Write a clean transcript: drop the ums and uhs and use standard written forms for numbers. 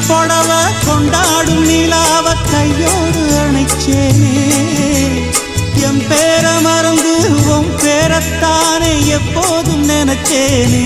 புடவ கொண்டாடும் நிலாவ கையோடு அணைச்சேனே என் பேர மறந்து உன் பேரத்தானே எப்போதும் நினைச்சேனே